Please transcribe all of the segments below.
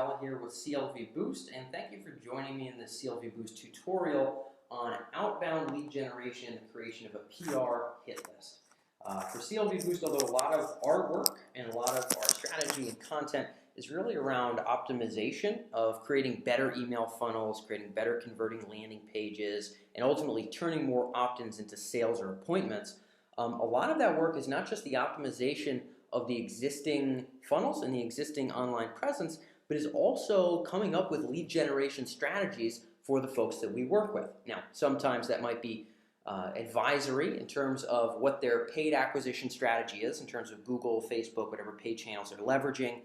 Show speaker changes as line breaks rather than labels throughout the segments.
Angela here with CLV Boost, and thank you for joining me in this CLV Boost tutorial on outbound lead generation and the creation of a PR hit list. For CLV Boost, although a lot of our work and a lot of our strategy and content is really around optimization of creating better email funnels, creating better converting landing pages, and ultimately turning more opt-ins into sales or appointments, a lot of that work is not just the optimization of the existing funnels and the existing online presence, but is also coming up with lead generation strategies for the folks that we work with. Now, sometimes that might be advisory in terms of what their paid acquisition strategy is in terms of Google, Facebook, whatever paid channels they're leveraging,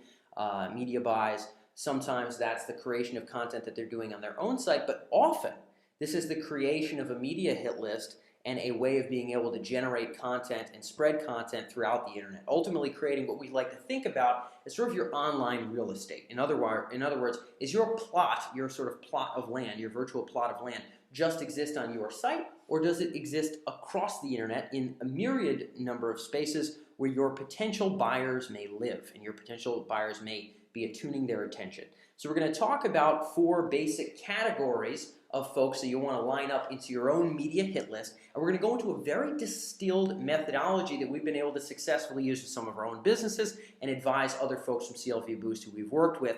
media buys. Sometimes that's the creation of content that they're doing on their own site, but often this is the creation of a media hit list and a way of being able to generate content and spread content throughout the internet, ultimately creating what we like to think about as sort of your online real estate. In other words, is your plot, your sort of plot of land, your virtual plot of land, just exist on your site, or does it exist across the internet in a myriad number of spaces where your potential buyers may live and your potential buyers may be attuning their attention? So we're going to talk about 4 basic categories of folks that you want to line up into your own media hit list. And we're going to go into a very distilled methodology that we've been able to successfully use with some of our own businesses and advise other folks from CLV Boost who we've worked with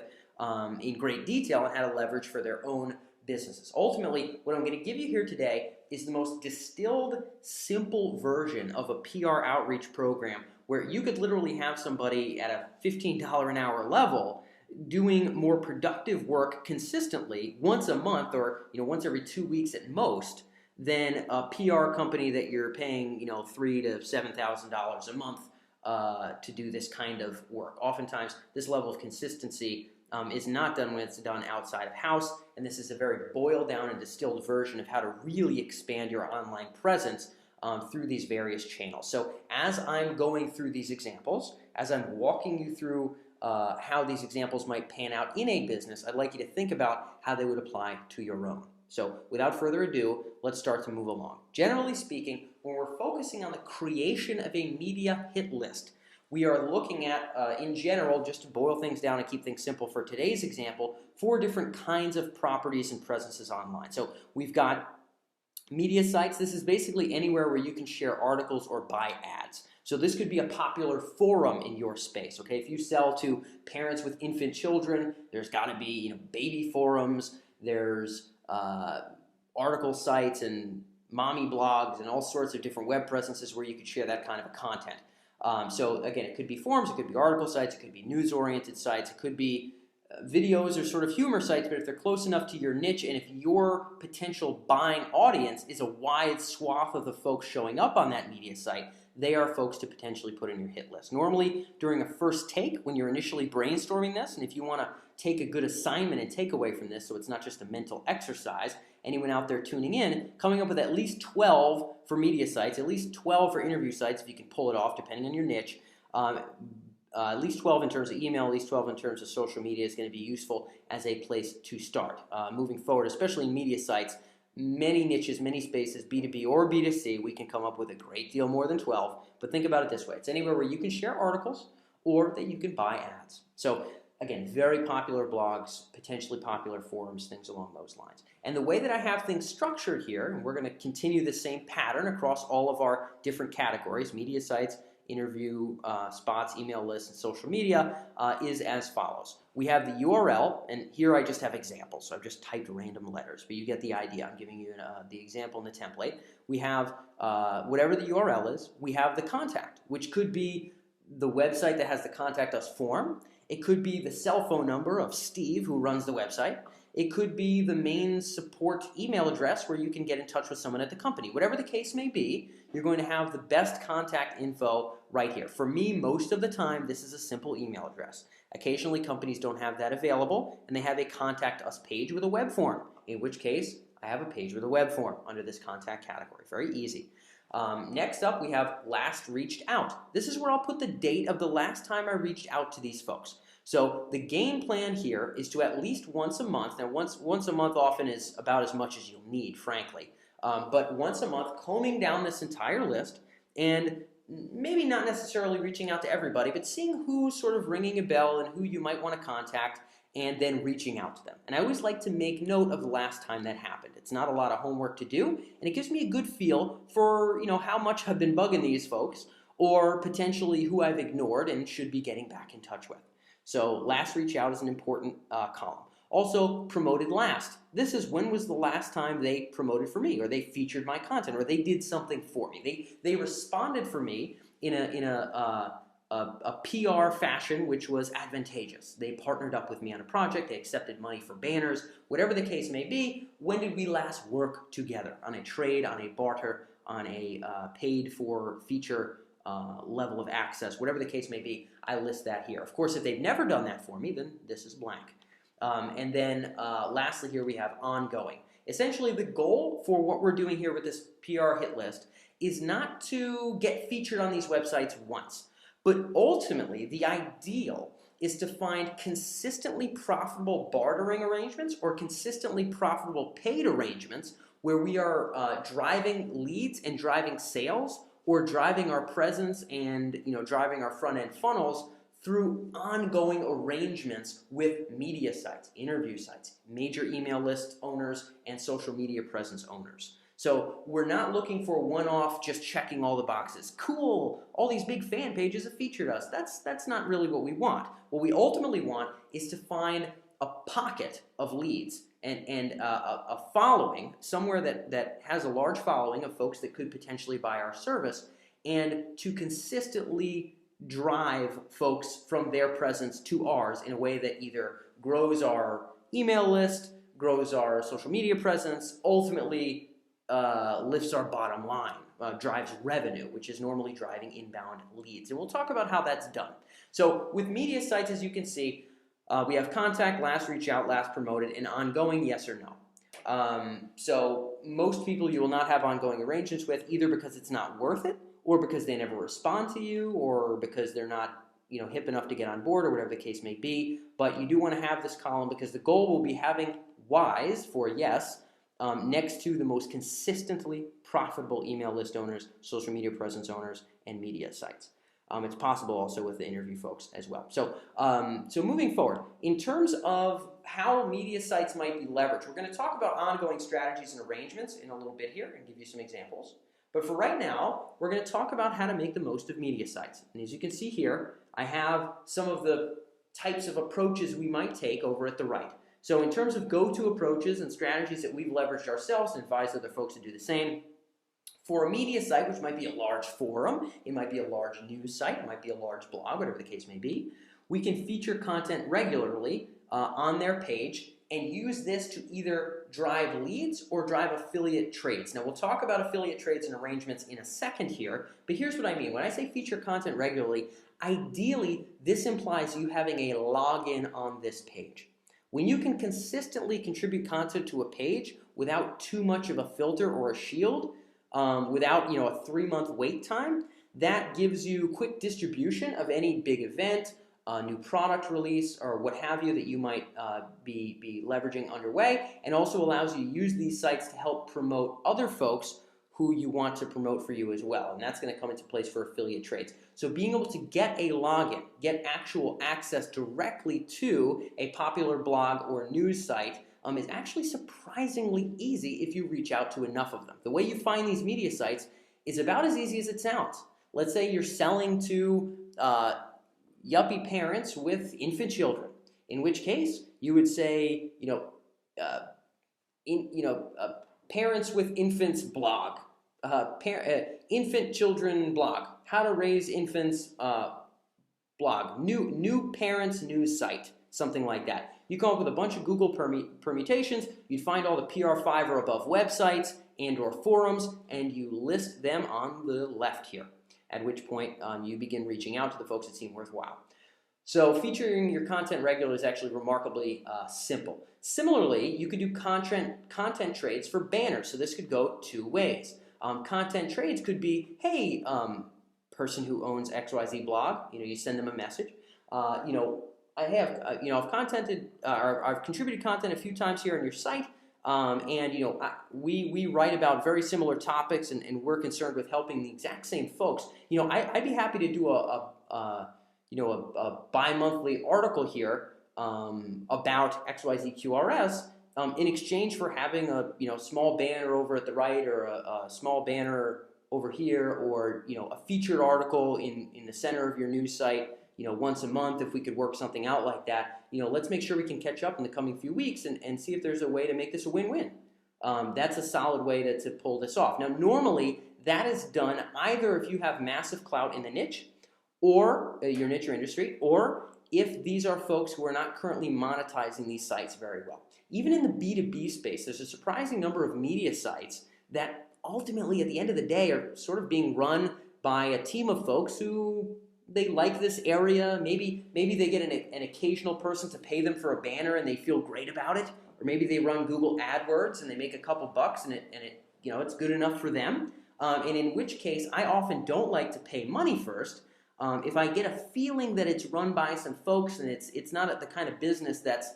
in great detail on how to leverage for their own businesses. Ultimately, what I'm going to give you here today is the most distilled, simple version of a PR outreach program where you could literally have somebody at a $15 an hour level doing more productive work consistently once a month, or once every 2 weeks at most, than a PR company that you're paying $3,000 to $7,000 a month to do this kind of work. Oftentimes, this level of consistency is not done when it's done outside of house, and this is a very boiled down and distilled version of how to really expand your online presence through these various channels. So as I'm going through these examples, as I'm walking you through how these examples might pan out in a business, I'd like you to think about how they would apply to your own. So without further ado, let's start to move along. Generally speaking, when we're focusing on the creation of a media hit list, we are looking at, in general, just to boil things down and keep things simple for today's example, 4 different kinds of properties and presences online. So we've got media sites. This is basically anywhere where you can share articles or buy ads. So this could be a popular forum in your space, okay? If you sell to parents with infant children, there's got to be, baby forums, there's article sites and mommy blogs and all sorts of different web presences where you could share that kind of content. So again, it could be forums, it could be article sites, it could be news-oriented sites, it could be videos or sort of humor sites, but if they're close enough to your niche and if your potential buying audience is a wide swath of the folks showing up on that media site, they are folks to potentially put in your hit list. Normally, during a first take, when you're initially brainstorming this, and if you want to take a good assignment and takeaway from this so it's not just a mental exercise, anyone out there tuning in, coming up with at least 12 for media sites, at least 12 for interview sites if you can pull it off depending on your niche, at least 12 in terms of email, at least 12 in terms of social media is going to be useful as a place to start. Moving forward, especially in media sites, many niches, many spaces, B2B or B2C, we can come up with a great deal more than 12. But think about it this way. It's anywhere where you can share articles or that you can buy ads. So again, very popular blogs, potentially popular forums, things along those lines. And the way that I have things structured here, and we're going to continue the same pattern across all of our different categories, media sites, interview spots, email lists, and social media, is as follows. We have the URL, and here I just have examples, so I've just typed random letters, but you get the idea. I'm giving you the example in the template. We have whatever the URL is. We have the contact, which could be the website that has the contact us form. It could be the cell phone number of Steve, who runs the website. It could be the main support email address where you can get in touch with someone at the company. Whatever the case may be, you're going to have the best contact info right here. For me, most of the time, this is a simple email address. Occasionally, companies don't have that available, and they have a contact us page with a web form, in which case, I have a page with a web form under this contact category. Very easy. Next up, we have last reached out. This is where I'll put the date of the last time I reached out to these folks. So the game plan here is to at least once a month, now once a month often is about as much as you'll need, frankly, but once a month combing down this entire list and maybe not necessarily reaching out to everybody, but seeing who's sort of ringing a bell and who you might want to contact and then reaching out to them. And I always like to make note of the last time that happened. It's not a lot of homework to do, and it gives me a good feel for, how much I've been bugging these folks, or potentially who I've ignored and should be getting back in touch with. So last reach out is an important column. Also, promoted last. This is when was the last time they promoted for me, or they featured my content, or they did something for me. They responded for me in a PR fashion which was advantageous. They partnered up with me on a project. They accepted money for banners. Whatever the case may be, when did we last work together on a trade, on a barter, on a paid for feature level of access, whatever the case may be, I list that here. Of course, if they've never done that for me, then this is blank. And then lastly here we have ongoing. Essentially the goal for what we're doing here with this PR hit list is not to get featured on these websites once, but ultimately the ideal is to find consistently profitable bartering arrangements or consistently profitable paid arrangements where we are driving leads and driving sales, or driving our presence and driving our front end funnels through ongoing arrangements with media sites, interview sites, major email list owners, and social media presence owners. So we're not looking for one-off, just checking all the boxes. Cool, all these big fan pages have featured us. That's not really what we want. What we ultimately want is to find a pocket of leads and a following, somewhere that has a large following of folks that could potentially buy our service, and to consistently drive folks from their presence to ours in a way that either grows our email list, grows our social media presence, ultimately lifts our bottom line, drives revenue, which is normally driving inbound leads. And we'll talk about how that's done. So with media sites, as you can see, we have contact, last reach out, last promoted, and ongoing, yes or no. So most people you will not have ongoing arrangements with, either because it's not worth it, or because they never respond to you, or because they're not hip enough to get on board, or whatever the case may be. But you do want to have this column because the goal will be having Y's for yes next to the most consistently profitable email list owners, social media presence owners, and media sites. It's possible also with the interview folks as well. So, so moving forward, in terms of how media sites might be leveraged, we're going to talk about ongoing strategies and arrangements in a little bit here and give you some examples. But for right now, we're going to talk about how to make the most of media sites. And as you can see here, I have some of the types of approaches we might take over at the right. So in terms of go-to approaches and strategies that we've leveraged ourselves and advise other folks to do the same, for a media site, which might be a large forum, it might be a large news site, it might be a large blog, whatever the case may be, we can feature content regularly on their page and use this to either drive leads or drive affiliate trades. Now, we'll talk about affiliate trades and arrangements in a second here, but here's what I mean. When I say feature content regularly, ideally, this implies you having a login on this page. When you can consistently contribute content to a page without too much of a filter or a shield, without a 3-month wait time, that gives you quick distribution of any big event, new product release, or what have you that you might be leveraging underway, and also allows you to use these sites to help promote other folks who you want to promote for you as well. And that's going to come into place for affiliate trades. So being able to get a login, get actual access directly to a popular blog or news site is actually surprisingly easy if you reach out to enough of them. The way you find these media sites is about as easy as it sounds. Let's say you're selling to yuppie parents with infant children, in which case you would say, parents with infants blog, infant children blog, how to raise infants blog, new parents news site, something like that. You come up with a bunch of Google permutations, you'd find all the PR5 or above websites and or forums, and you list them on the left here, at which point you begin reaching out to the folks that seem worthwhile. So featuring your content regularly is actually remarkably simple. Similarly, you could do content trades for banners, so this could go two ways. Content trades could be, hey, person who owns XYZ blog, you send them a message. I've contributed content a few times here on your site, and we write about very similar topics, and we're concerned with helping the exact same folks. I'd be happy to do a bi-monthly article here about XYZ in exchange for having a small banner over at the right, or a small banner over here, or a featured article in the center of your news site, once a month. If we could work something out like that, let's make sure we can catch up in the coming few weeks and see if there's a way to make this a win-win. That's a solid way to pull this off. Now, normally that is done either if you have massive clout in the niche, or your niche or industry, or if these are folks who are not currently monetizing these sites very well. Even in the B2B space, there's a surprising number of media sites that ultimately, at the end of the day, are sort of being run by a team of folks who they like this area. Maybe they get an occasional person to pay them for a banner and they feel great about it. Or maybe they run Google AdWords and they make a couple bucks and it's good enough for them. And in which case, I often don't like to pay money first. If I get a feeling that it's run by some folks and it's not the kind of business that's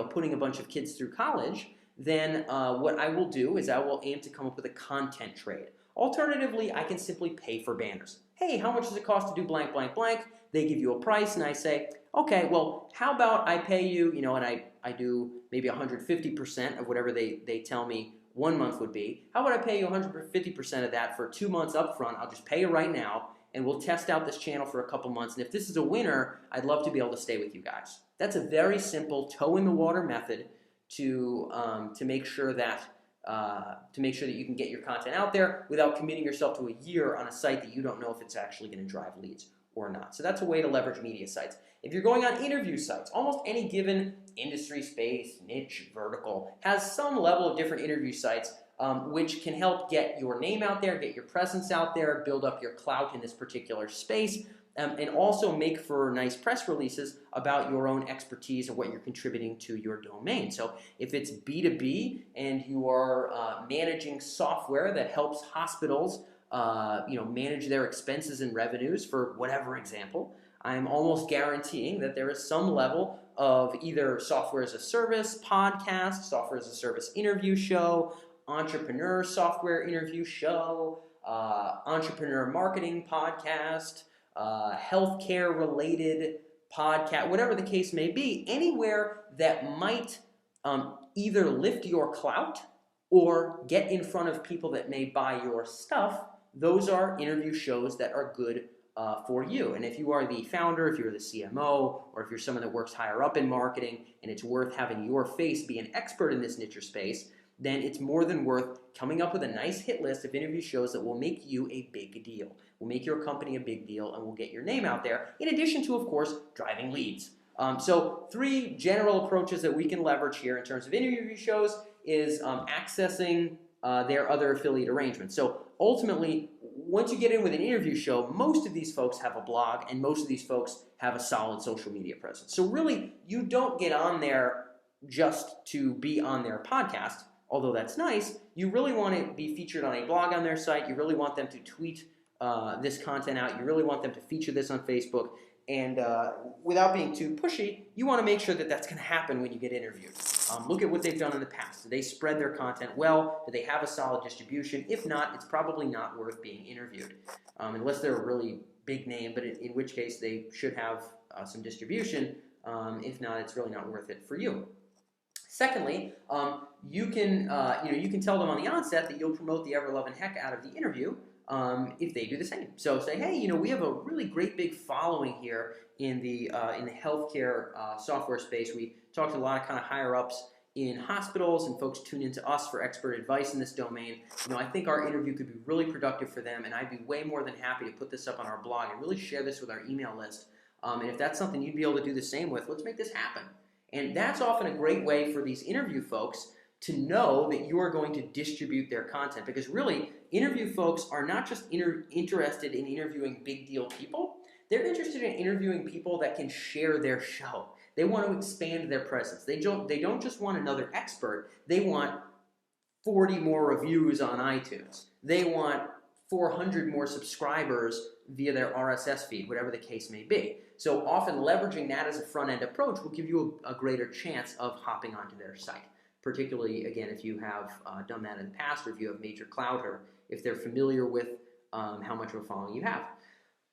putting a bunch of kids through college, then what I will do is I will aim to come up with a content trade. Alternatively, I can simply pay for banners. Hey, how much does it cost to do blank, blank, blank? They give you a price, and I say, okay, well, how about I pay you, and I do maybe 150% of whatever they tell me 1 month would be. How about I pay you 150% of that for 2 months up front? I'll just pay you right now, and we'll test out this channel for a couple months. And if this is a winner, I'd love to be able to stay with you guys. That's a very simple toe-in-the-water method to make sure that you can get your content out there without committing yourself to a year on a site that you don't know if it's actually going to drive leads or not. So that's a way to leverage media sites. If you're going on interview sites, almost any given industry space, niche, vertical has some level of different interview sites which can help get your name out there, get your presence out there, build up your clout in this particular space, and also make for nice press releases about your own expertise and what you're contributing to your domain. So if it's B2B and you are managing software that helps hospitals manage their expenses and revenues for whatever example, I'm almost guaranteeing that there is some level of either software as a service podcast, software as a service interview show, entrepreneur software interview show, entrepreneur marketing podcast, healthcare related podcast, whatever the case may be, anywhere that might either lift your clout or get in front of people that may buy your stuff. Those are interview shows that are good for you. And if you are the founder, if you're the CMO, or if you're someone that works higher up in marketing and it's worth having your face be an expert in this niche or space, then it's more than worth coming up with a nice hit list of interview shows that will make you a big deal, will make your company a big deal, and will get your name out there, in addition to, of course, driving leads. So 3 general approaches that we can leverage here in terms of interview shows is accessing their other affiliate arrangements. So ultimately, once you get in with an interview show, most of these folks have a blog and most of these folks have a solid social media presence. So really, you don't get on there just to be on their podcast, although that's nice. You really want to be featured on a blog on their site. You really want them to tweet this content out. You really want them to feature this on Facebook. And without being too pushy, you want to make sure that that's going to happen when you get interviewed. Look at what they've done in the past. Do they spread their content well? Do they have a solid distribution? If not, it's probably not worth being interviewed, unless they're a really big name, but in which case they should have some distribution. If not, it's really not worth it for you. Secondly, you can tell them on the onset that you'll promote the ever-loving heck out of the interview if they do the same. So say, hey, we have a really great big following here in the healthcare software space. We talk to a lot of kind of higher ups in hospitals, and folks tune into us for expert advice in this domain. I think our interview could be really productive for them, and I'd be way more than happy to put this up on our blog and really share this with our email list. And if that's something you'd be able to do the same with, let's make this happen. And that's often a great way for these interview folks to know that you are going to distribute their content, because really, interview folks are not just interested in interviewing big deal people. They're interested in interviewing people that can share their show. They want to expand their presence. They don't just want another expert. They want 40 more reviews on iTunes. They want 400 more subscribers via their RSS feed, whatever the case may be. So often leveraging that as a front-end approach will give you a greater chance of hopping onto their site, particularly, again, if you have done that in the past, or if you have major clout, or if they're familiar with how much of a following you have.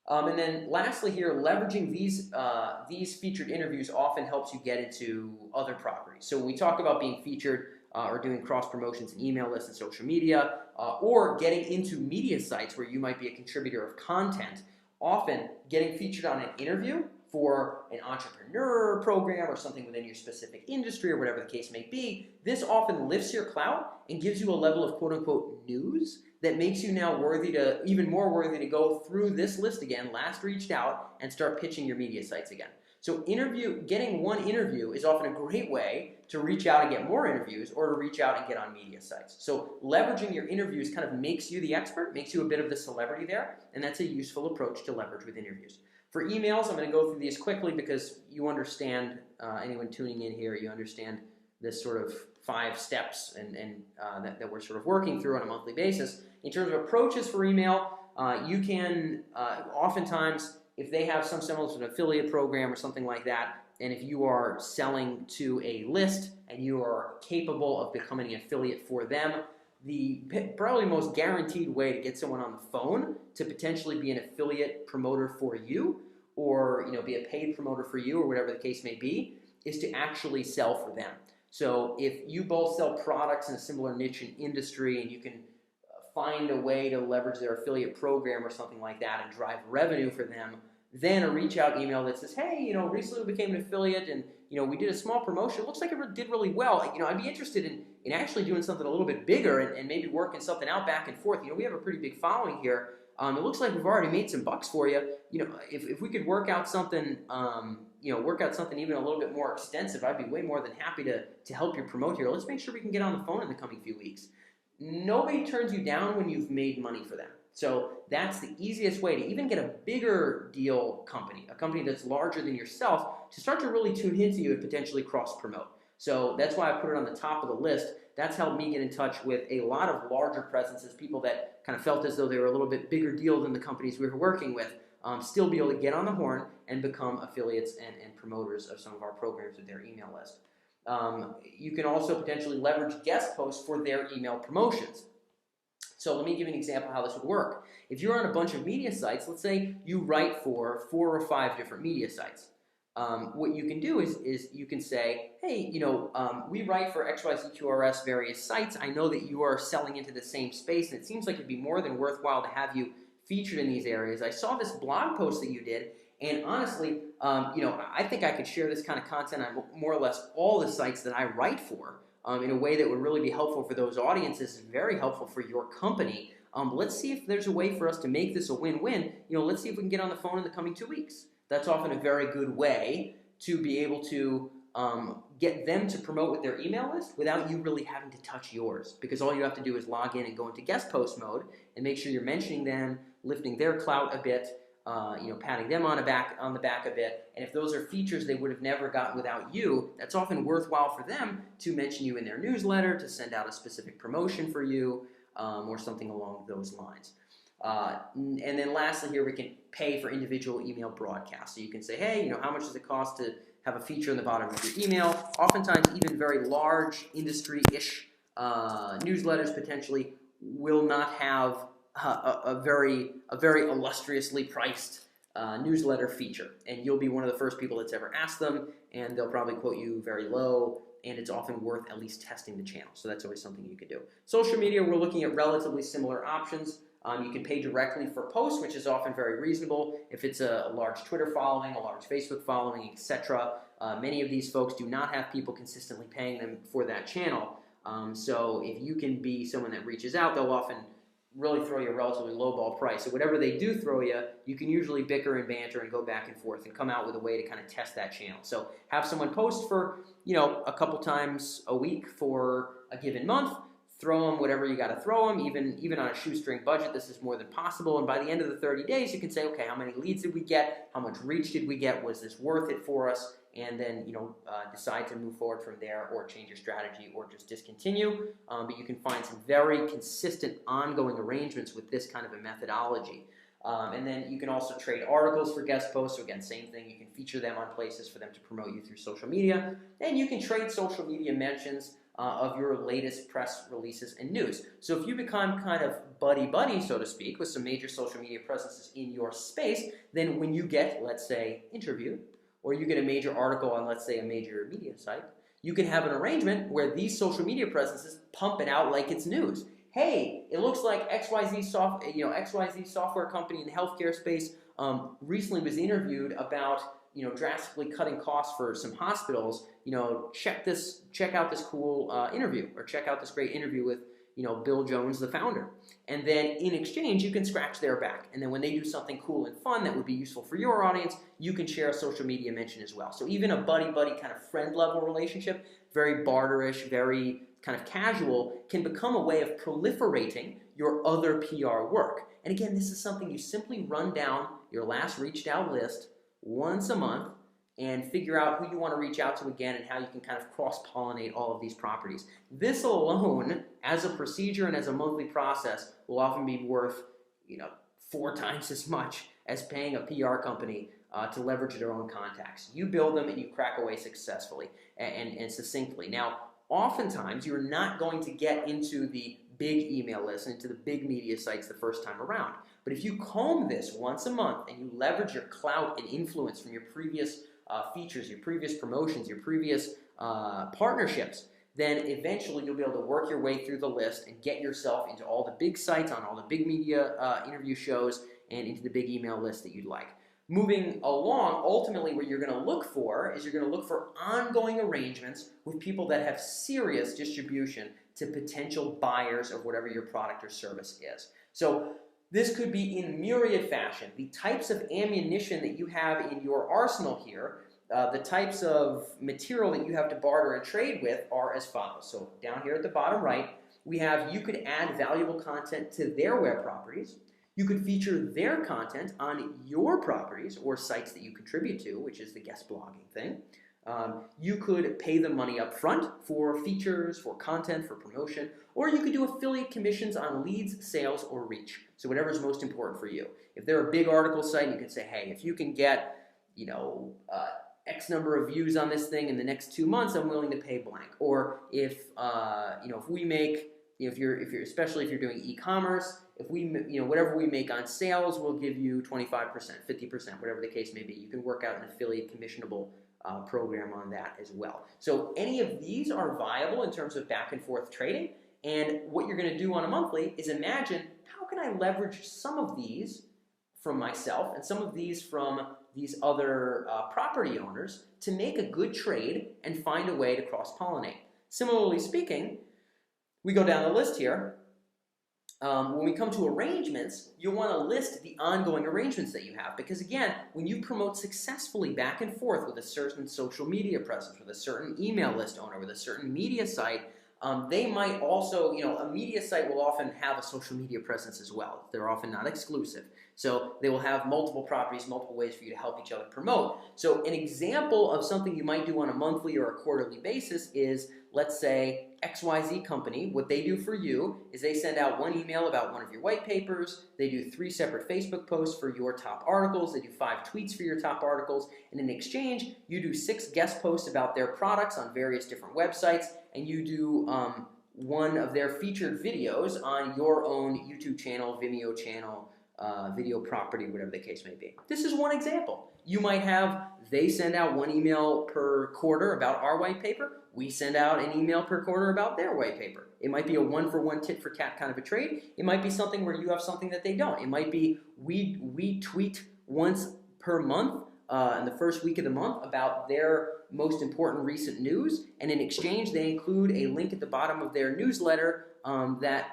And then lastly here, leveraging these featured interviews often helps you get into other properties. So we talk about being featured or doing cross promotions in email lists and social media, or getting into media sites where you might be a contributor of content. Often getting featured on an interview for an entrepreneur program or something within your specific industry or whatever the case may be, this often lifts your clout and gives you a level of quote unquote news that makes you now even more worthy to go through this list again, last reached out, and start pitching your media sites again. So getting one interview is often a great way to reach out and get more interviews, or to reach out and get on media sites. So leveraging your interviews kind of makes you the expert, makes you a bit of the celebrity there, and that's a useful approach to leverage with interviews. For emails, I'm going to go through these quickly because you understand, anyone tuning in here, you understand this sort of 5 steps that we're sort of working through on a monthly basis. In terms of approaches for email, you can oftentimes, if they have some semblance of an affiliate program or something like that, and if you are selling to a list and you are capable of becoming an affiliate for them, the probably most guaranteed way to get someone on the phone to potentially be an affiliate promoter for you, or be a paid promoter for you, or whatever the case may be, is to actually sell for them. So if you both sell products in a similar niche and industry, and you can find a way to leverage their affiliate program or something like that and drive revenue for them, then a reach out email that says, hey, recently we became an affiliate, and we did a small promotion. It looks like it did really well. I'd be interested in actually doing something a little bit bigger and maybe working something out back and forth. We have a pretty big following here. It looks like we've already made some bucks for you. If we could work out something, even a little bit more extensive, I'd be way more than happy to help you promote here. Let's make sure we can get on the phone in the coming few weeks. Nobody turns you down when you've made money for them. So that's the easiest way to even get a bigger deal company, a company that's larger than yourself, to start to really tune into you and potentially cross-promote. So that's why I put it on the top of the list. That's helped me get in touch with a lot of larger presences, people that kind of felt as though they were a little bit bigger deal than the companies we were working with, still be able to get on the horn and become affiliates and promoters of some of our programs with their email list. You can also potentially leverage guest posts for their email promotions. So let me give you an example of how this would work. If you're on a bunch of media sites, let's say you write for 4 or 5 different media sites. What you can do is you can say, hey, we write for XYZQRS various sites. I know that you are selling into the same space, and it seems like it'd be more than worthwhile to have you featured in these areas. I saw this blog post that you did, and honestly, I think I could share this kind of content on more or less all the sites that I write for in a way that would really be helpful for those audiences and very helpful for your company. Let's see if there's a way for us to make this a win-win. Let's see if we can get on the phone in the coming 2 weeks. That's often a very good way to be able to get them to promote with their email list without you really having to touch yours, because all you have to do is log in and go into guest post mode and make sure you're mentioning them, lifting their clout a bit, patting them on the back a bit. And if those are features they would have never gotten without you, that's often worthwhile for them to mention you in their newsletter, to send out a specific promotion for you, or something along those lines. And then lastly here, we can pay for individual email broadcasts. So you can say, hey, how much does it cost to have a feature in the bottom of your email? Oftentimes, even very large industry-ish newsletters potentially will not have a very illustriously priced newsletter feature, and you'll be one of the first people that's ever asked them, and they'll probably quote you very low, and it's often worth at least testing the channel. So that's always something you could do. Social media, we're looking at relatively similar options. You can pay directly for posts, which is often very reasonable. If it's a large Twitter following, a large Facebook following, etc., many of these folks do not have people consistently paying them for that channel. So if you can be someone that reaches out, they'll often really throw you a relatively low-ball price. So whatever they do throw you, you can usually bicker and banter and go back and forth and come out with a way to kind of test that channel. So have someone post for, a couple times a week for a given month. Throw them whatever you got to throw them, even on a shoestring budget. This is more than possible. And by the end of the 30 days, you can say, okay, how many leads did we get? How much reach did we get? Was this worth it for us? And then decide to move forward from there, or change your strategy, or just discontinue. But you can find some very consistent, ongoing arrangements with this kind of a methodology. And then you can also trade articles for guest posts. So again, same thing. You can feature them on places for them to promote you through social media. And you can trade social media mentions. of your latest press releases and news. So if you become kind of buddy-buddy, so to speak, with some major social media presences in your space, then when you get, let's say, interviewed, or you get a major article on, let's say, a major media site, you can have an arrangement where these social media presences pump it out like it's news. Hey, it looks like XYZ software company in the healthcare space recently was interviewed about drastically cutting costs for some hospitals. Check out this cool interview, or check out this great interview with Bill Jones, the founder. And then in exchange, you can scratch their back. And then when they do something cool and fun that would be useful for your audience, you can share a social media mention as well. So even a buddy-buddy kind of friend-level relationship, very barterish, very kind of casual, can become a way of proliferating your other PR work. And again, this is something you simply run down your last reached out list once a month and figure out who you want to reach out to again and how you can kind of cross-pollinate all of these properties. This alone, as a procedure and as a monthly process, will often be worth 4 times as much as paying a PR company to leverage their own contacts. You build them and you crack away successfully and succinctly. Now, oftentimes you're not going to get into the big email list and into the big media sites the first time around. But if you comb this once a month and you leverage your clout and influence from your previous features, your previous promotions, your previous partnerships, then eventually you'll be able to work your way through the list and get yourself into all the big sites, on all the big media interview shows, and into the big email list that you'd like. Moving along, ultimately what you're going to look for is you're going to look for ongoing arrangements with people that have serious distribution to potential buyers of whatever your product or service is. So this could be in myriad fashion. The types of ammunition that you have in your arsenal here, the types of material that you have to barter and trade with are as follows. So down here at the bottom right, we have you could add valuable content to their web properties. You could feature their content on your properties or sites that you contribute to, which is the guest blogging thing. You could pay them money up front for features, for content, for promotion, or you could do affiliate commissions on leads, sales, or reach. So whatever is most important for you. If they're a big article site, you can say, hey, if you can get, X number of views on this thing in the next 2 months, I'm willing to pay blank. Or if, if we make, especially if you're doing e-commerce, if we, whatever we make on sales, we'll give you 25%, 50%, whatever the case may be. You can work out an affiliate commissionable program on that as well. So any of these are viable in terms of back and forth trading. And what you're going to do on a monthly is imagine, how can I leverage some of these from myself and some of these from these other property owners to make a good trade and find a way to cross-pollinate. Similarly speaking, we go down the list here. When we come to arrangements, you'll want to list the ongoing arrangements that you have, because again, when you promote successfully back and forth with a certain social media presence, with a certain email list owner, with a certain media site, they might also, a media site will often have a social media presence as well. They're often not exclusive. So they will have multiple properties, multiple ways for you to help each other promote. So an example of something you might do on a monthly or a quarterly basis is, let's say, XYZ company. What they do for you is they send out one email about one of your white papers. They do 3 separate Facebook posts for your top articles. They do 5 tweets for your top articles. And in exchange, you do 6 guest posts about their products on various different websites. And you do one of their featured videos on your own YouTube channel, Vimeo channel, video property, whatever the case may be. This is one example. You might have, they send out 1 email per quarter about our white paper. We send out an email per quarter about their white paper. It might be a 1-for-1 tit for tat kind of a trade. It might be something where you have something that they don't. It might be we tweet once per month in the first week of the month about their most important recent news, and in exchange they include a link at the bottom of their newsletter that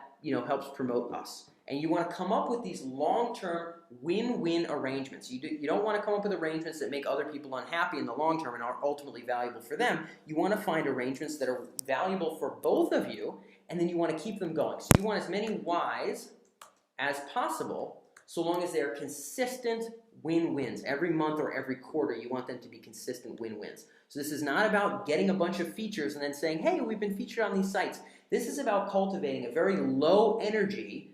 helps promote us. And you want to come up with these long-term win-win arrangements. You don't want to come up with arrangements that make other people unhappy in the long term and are ultimately valuable for them. You want to find arrangements that are valuable for both of you, and then you want to keep them going. So you want as many Ys as possible, so long as they're consistent win-wins. Every month or every quarter, you want them to be consistent win-wins. So this is not about getting a bunch of features and then saying, hey, we've been featured on these sites. This is about cultivating a very low-energy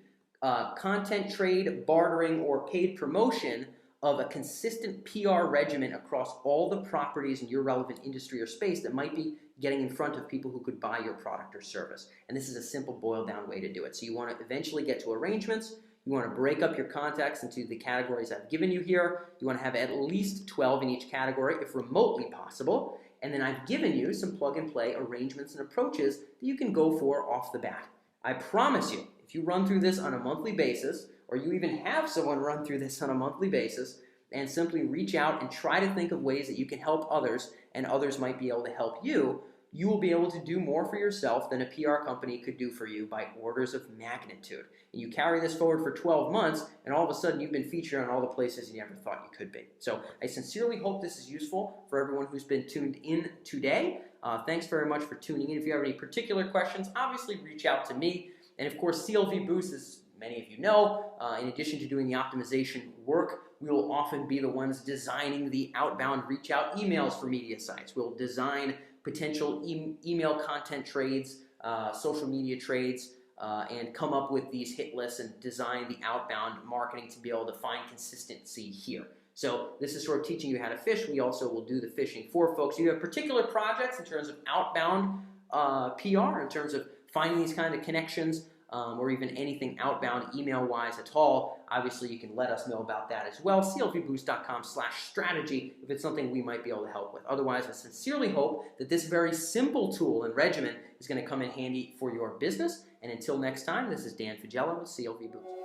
content trade, bartering, or paid promotion of a consistent PR regimen across all the properties in your relevant industry or space that might be getting in front of people who could buy your product or service. And this is a simple boiled down way to do it. So you want to eventually get to arrangements. You want to break up your contacts into the categories I've given you here. You want to have at least 12 in each category if remotely possible. And then I've given you some plug and play arrangements and approaches that you can go for off the bat. I promise you, if you run through this on a monthly basis, or you even have someone run through this on a monthly basis, and simply reach out and try to think of ways that you can help others and others might be able to help you, you will be able to do more for yourself than a PR company could do for you by orders of magnitude. And you carry this forward for 12 months, and all of a sudden you've been featured on all the places you never thought you could be. So I sincerely hope this is useful for everyone who's been tuned in today. Thanks very much for tuning in. If you have any particular questions, obviously reach out to me. And of course, CLV Boost, as many of you know, in addition to doing the optimization work, we will often be the ones designing the outbound reach out emails for media sites. We'll design potential email content trades, social media trades, and come up with these hit lists and design the outbound marketing to be able to find consistency here. So this is sort of teaching you how to fish. We also will do the fishing for folks. You have particular projects in terms of outbound PR, in terms of finding these kind of connections, or even anything outbound email-wise at all, obviously you can let us know about that as well. clvboost.com/strategy if it's something we might be able to help with. Otherwise, I sincerely hope that this very simple tool and regimen is going to come in handy for your business. And until next time, this is Dan Faggella with CLV Boost.